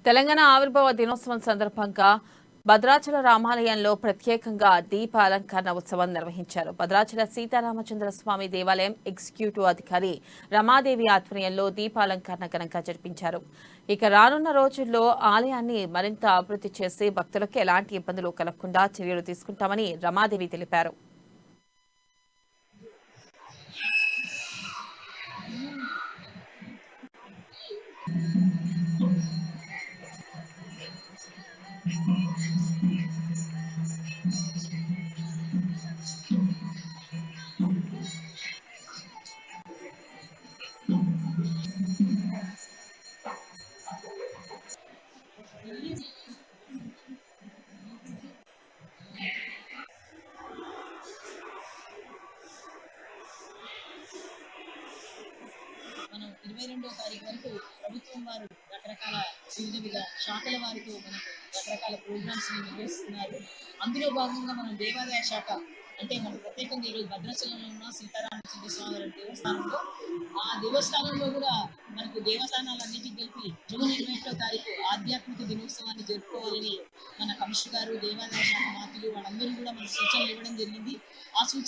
తెలంగాణ ఆవిర్భావ దినోత్సవం సందర్భంగా భద్రాచల రామాలయంలో ప్రత్యేకంగా దీపాలంకరణ ఉత్సవం నిర్వహించారు. భద్రాచల సీతారామచంద్ర స్వామి దేవాలయం ఎగ్జిక్యూటివ్ అధికారి రమాదేవి ఆధ్వర్యంలో దీపాలంకరణ ఘనంగా జరిపించారు. ఇక రానున్న రోజుల్లో ఆలయాన్ని మరింత అభివృద్ధి చేసి భక్తులకు ఎలాంటి ఇబ్బందులు కలగకుండా చర్యలు తీసుకుంటామని రమాదేవి తెలిపారు. మనం 22వ తారీఖు వరకు ప్రభుత్వం వారు రకరకాల వివిధ శాఖల వారితో మనకు రకరకాల ప్రోగ్రామ్స్ నిర్వహిస్తున్నారు. అందులో భాగంగా మనం దేవాదాయ శాఖ అంటే మనం ప్రత్యేకంగా ఈరోజు భద్రాచలంలో ఉన్న సీతారామచంద్ర స్వామి వారి దేవస్థానంలో ఆ దేవస్థానంలో కూడా మనకు దేవస్థానాలన్నిటికీ కలిపి జూన్ 21వ తారీఖు ఆధ్యాత్మిక దినోత్సవాన్ని జరుపుకోవాలని మన కమిషనర్ గారు దేవాదాయ శాఖ మంత్రులు వాళ్ళందరూ కూడా మన సూచనలు ఇవ్వడం జరిగింది. ఆ సూచన